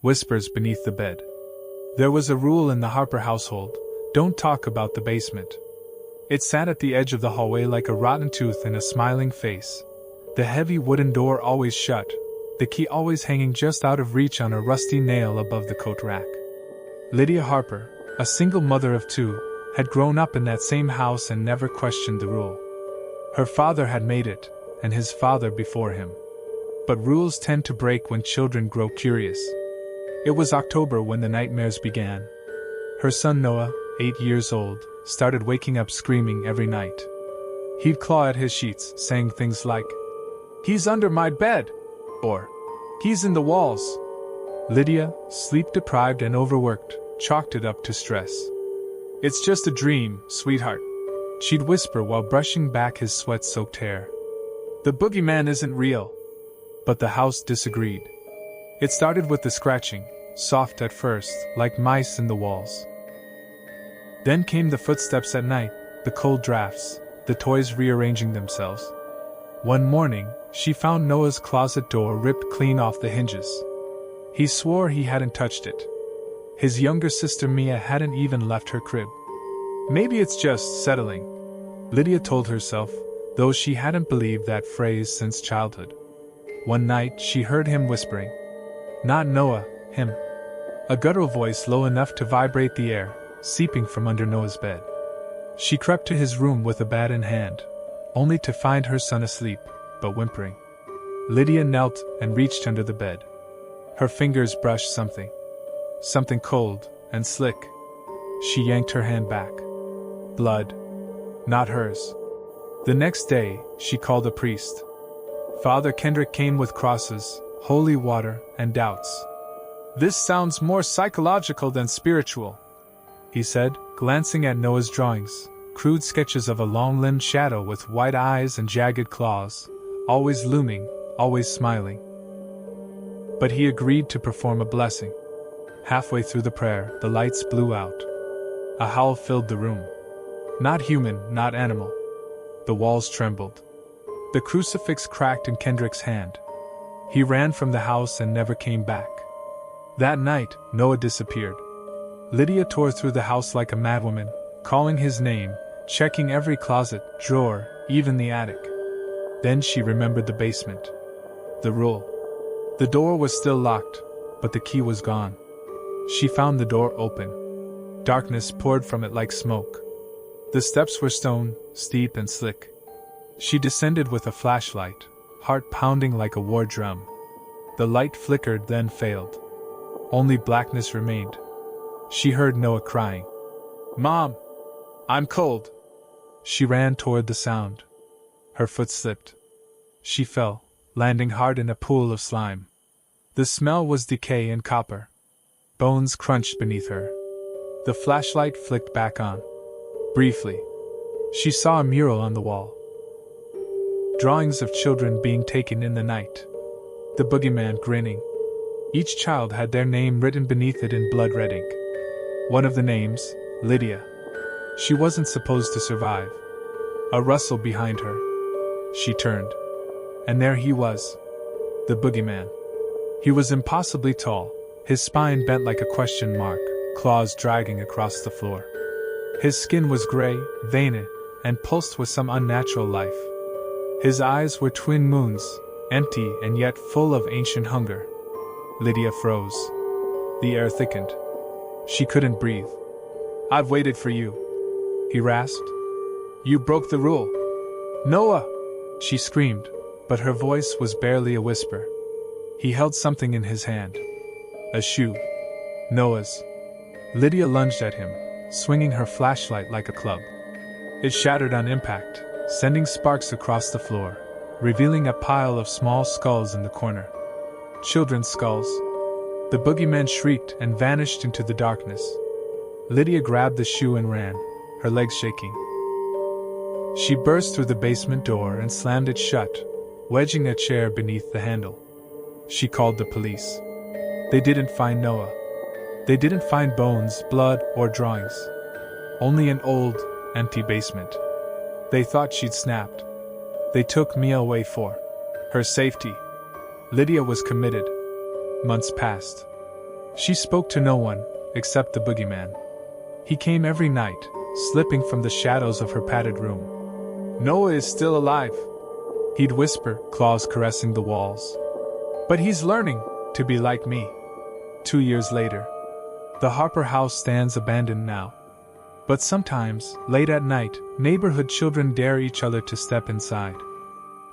whispers beneath the bed. There was a rule in the Harper household: don't talk about the basement. It sat at the edge of the hallway like a rotten tooth in a smiling face. The heavy wooden door always shut, the key always hanging just out of reach on a rusty nail above the coat rack. Lydia Harper, a single mother of two, had grown up in that same house and never questioned the rule. Her father had made it, and his father before him. But rules tend to break when children grow curious. It was October when the nightmares began. Her son Noah, 8 years old, started waking up screaming every night. He'd claw at his sheets, saying things like, "He's under my bed," or, "He's in the walls." Lydia, sleep-deprived and overworked, chalked it up to stress. "It's just a dream, sweetheart," she'd whisper while brushing back his sweat-soaked hair. "The boogeyman isn't real." But the house disagreed. It started with the scratching, soft at first, like mice in the walls. Then came the footsteps at night, the cold drafts, the toys rearranging themselves. One morning, she found Noah's closet door ripped clean off the hinges. He swore he hadn't touched it. His younger sister Mia hadn't even left her crib. "Maybe it's just settling," Lydia told herself, though she hadn't believed that phrase since childhood. One night she heard him whispering. Not Noah, him. A guttural voice low enough to vibrate the air, seeping from under Noah's bed. She crept to his room with a bat in hand, only to find her son asleep, but whimpering. Lydia knelt and reached under the bed. Her fingers brushed something cold and slick. She yanked her hand back. Blood. Not hers. The next day, she called a priest. Father Kendrick came with crosses, holy water, and doubts. "This sounds more psychological than spiritual," he said, glancing at Noah's drawings, crude sketches of a long-limbed shadow with white eyes and jagged claws, always looming, always smiling. But he agreed to perform a blessing. Halfway through the prayer, the lights blew out. A howl filled the room. Not human, not animal. The walls trembled. The crucifix cracked in Kendrick's hand. He ran from the house and never came back. That night, Noah disappeared. Lydia tore through the house like a madwoman, calling his name, checking every closet, drawer, even the attic. Then she remembered the basement. The rule. The door was still locked, but the key was gone. She found the door open. Darkness poured from it like smoke. The steps were stone, steep and slick. She descended with a flashlight, heart pounding like a war drum. The light flickered, then failed. Only blackness remained. She heard Noah crying. "Mom! I'm cold!" She ran toward the sound. Her foot slipped. She fell, landing hard in a pool of slime. The smell was decay and copper. Bones crunched beneath her. The flashlight flicked back on. Briefly, she saw a mural on the wall. Drawings of children being taken in the night. The boogeyman grinning. Each child had their name written beneath it in blood-red ink. One of the names, Lydia. She wasn't supposed to survive. A rustle behind her. She turned. And there he was. The boogeyman. He was impossibly tall, his spine bent like a question mark, claws dragging across the floor. His skin was gray, veined, and pulsed with some unnatural life. His eyes were twin moons, empty and yet full of ancient hunger. Lydia froze. The air thickened. She couldn't breathe. "I've waited for you," he rasped. "You broke the rule." "Noah!" she screamed, but her voice was barely a whisper. He held something in his hand. A shoe. Noah's. Lydia lunged at him, swinging her flashlight like a club. It shattered on impact, sending sparks across the floor, revealing a pile of small skulls in the corner. Children's skulls. The boogeyman shrieked and vanished into the darkness. Lydia grabbed the shoe and ran, her legs shaking. She burst through the basement door and slammed it shut, wedging a chair beneath the handle. She called the police. They didn't find Noah. They didn't find bones, blood, or drawings. Only an old, empty basement. They thought she'd snapped. They took Mia away for her safety. Lydia was committed. Months passed. She spoke to no one, except the boogeyman. He came every night, slipping from the shadows of her padded room. "Noah is still alive," he'd whisper, claws caressing the walls. "But he's learning to be like me." 2 years later. The Harper house stands abandoned now. But sometimes, late at night, neighborhood children dare each other to step inside.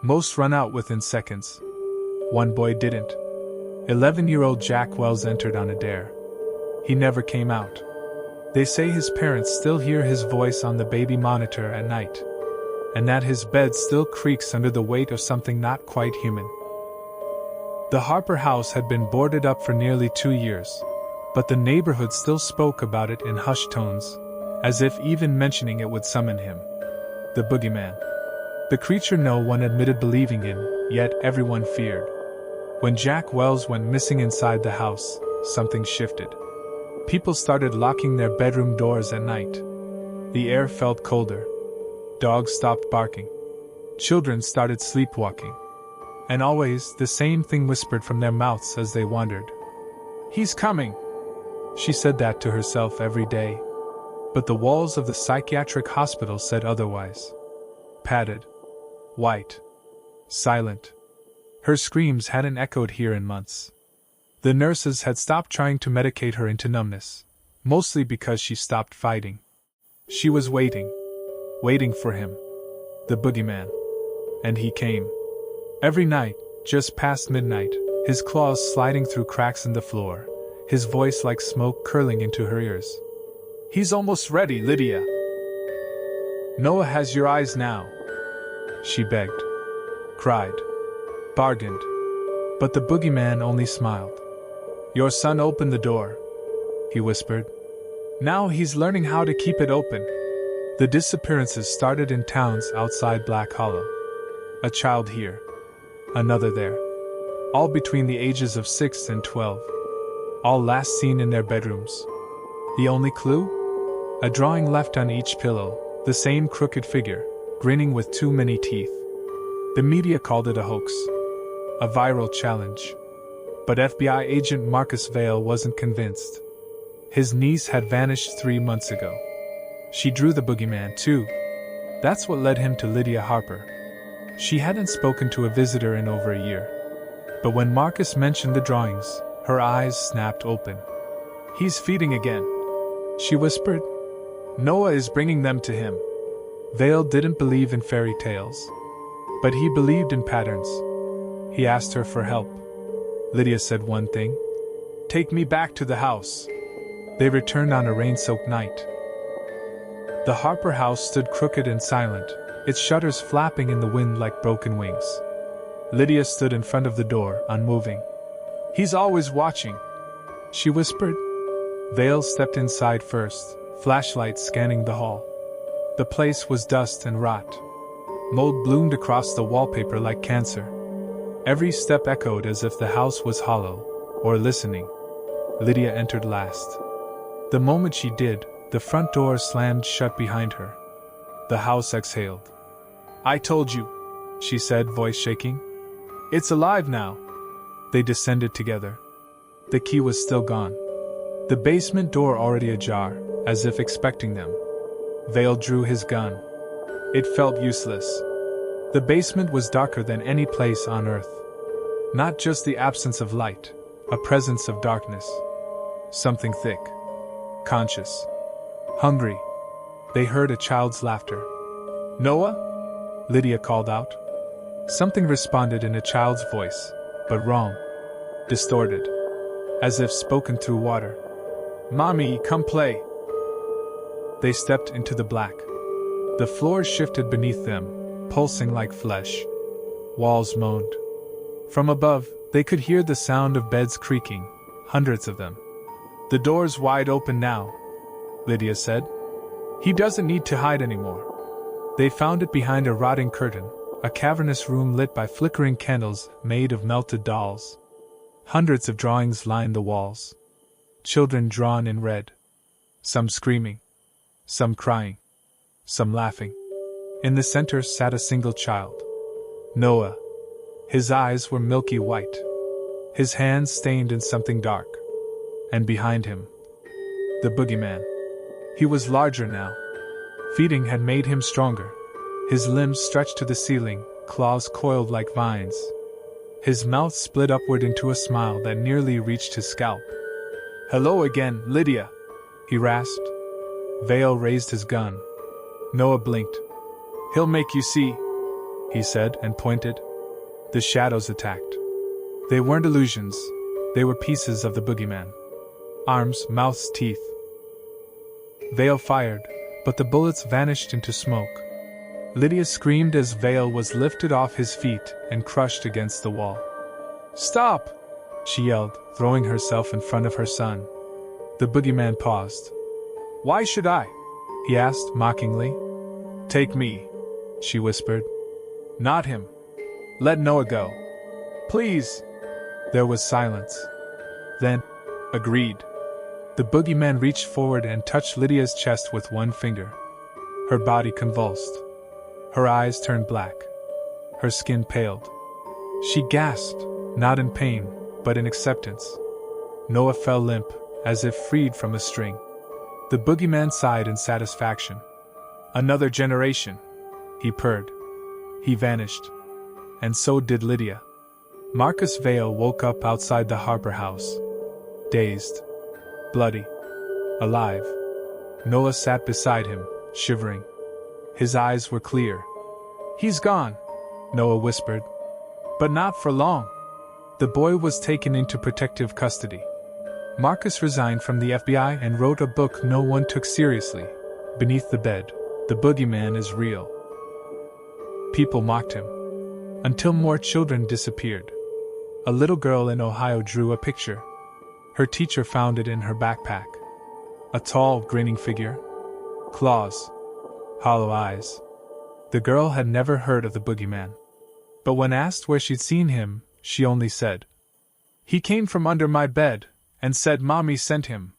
Most run out within seconds. One boy didn't. 11-year-old Jack Wells entered on a dare. He never came out. They say his parents still hear his voice on the baby monitor at night, and that his bed still creaks under the weight of something not quite human. The Harper house had been boarded up for nearly 2 years, but the neighborhood still spoke about it in hushed tones, as if even mentioning it would summon him. The boogeyman. The creature no one admitted believing in, yet everyone feared. When Jack Wells went missing inside the house, something shifted. People started locking their bedroom doors at night. The air felt colder. Dogs stopped barking. Children started sleepwalking. And always the same thing whispered from their mouths as they wandered. "He's coming." She said that to herself every day. But the walls of the psychiatric hospital said otherwise. Padded. White. Silent. Her screams hadn't echoed here in months. The nurses had stopped trying to medicate her into numbness, mostly because she stopped fighting. She was waiting. Waiting for him. The boogeyman. And he came. Every night, just past midnight, his claws sliding through cracks in the floor, his voice like smoke curling into her ears. "He's almost ready, Lydia. Noah has your eyes now." She begged. Cried. Bargained. But the boogeyman only smiled. "Your son opened the door," he whispered. "Now he's learning how to keep it open." The disappearances started in towns outside Black Hollow. A child here. Another there. All between the ages of 6 and 12. All last seen in their bedrooms. The only clue? A drawing left on each pillow, the same crooked figure, grinning with too many teeth. The media called it a hoax. A viral challenge. But FBI agent Marcus Vale wasn't convinced. His niece had vanished 3 months ago. She drew the boogeyman too. That's what led him to Lydia Harper. She hadn't spoken to a visitor in over a year. But when Marcus mentioned the drawings, her eyes snapped open. "He's feeding again," she whispered. "Noah is bringing them to him." Vale didn't believe in fairy tales. But he believed in patterns. He asked her for help. Lydia said one thing. "Take me back to the house." They returned on a rain-soaked night. The Harper house stood crooked and silent, its shutters flapping in the wind like broken wings. Lydia stood in front of the door, unmoving. "He's always watching," she whispered. Vale stepped inside first, flashlight scanning the hall. The place was dust and rot. Mold bloomed across the wallpaper like cancer. Every step echoed as if the house was hollow, or listening. Lydia entered last. The moment she did, the front door slammed shut behind her. The house exhaled. "I told you," she said, voice shaking. "It's alive now." They descended together. The key was still gone. The basement door already ajar, as if expecting them. Vale drew his gun. It felt useless. The basement was darker than any place on Earth. Not just the absence of light, a presence of darkness. Something thick. Conscious. Hungry. They heard a child's laughter. "Noah?" Lydia called out. Something responded in a child's voice, but wrong. Distorted. As if spoken through water. "Mommy, come play." They stepped into the black. The floors shifted beneath them, pulsing like flesh. Walls moaned. From above, they could hear the sound of beds creaking, hundreds of them. "The door's wide open now," Lydia said. "He doesn't need to hide anymore." They found it behind a rotting curtain, a cavernous room lit by flickering candles made of melted dolls. Hundreds of drawings lined the walls. Children drawn in red. Some screaming. Some crying. Some laughing. In the center sat a single child. Noah. His eyes were milky white. His hands stained in something dark. And behind him, the boogeyman. He was larger now. Feeding had made him stronger. His limbs stretched to the ceiling, claws coiled like vines. His mouth split upward into a smile that nearly reached his scalp. "Hello again, Lydia," he rasped. Vale raised his gun. Noah blinked. "He'll make you see," he said and pointed. The shadows attacked. They weren't illusions. They were pieces of the boogeyman. Arms, mouths, teeth. Vale fired, but the bullets vanished into smoke. Lydia screamed as Vale was lifted off his feet and crushed against the wall. "Stop!" she yelled, throwing herself in front of her son. The boogeyman paused. "Why should I?" he asked mockingly. "Take me," she whispered. "Not him. Let Noah go. Please." There was silence. Then, "Agreed." The boogeyman reached forward and touched Lydia's chest with one finger. Her body convulsed. Her eyes turned black. Her skin paled. She gasped, not in pain, but in acceptance. Noah fell limp, as if freed from a string. The boogeyman sighed in satisfaction. "Another generation," he purred. He vanished. And so did Lydia. Marcus Vale woke up outside the Harper house. Dazed. Bloody. Alive. Noah sat beside him, shivering. His eyes were clear. "He's gone," Noah whispered. "But not for long." The boy was taken into protective custody. Marcus resigned from the FBI and wrote a book no one took seriously. Beneath the Bed, The Boogeyman is Real. People mocked him. Until more children disappeared. A little girl in Ohio drew a picture. Her teacher found it in her backpack. A tall, grinning figure. Claws. Hollow eyes. The girl had never heard of the boogeyman. But when asked where she'd seen him, she only said, "He came from under my bed, and said Mommy sent him."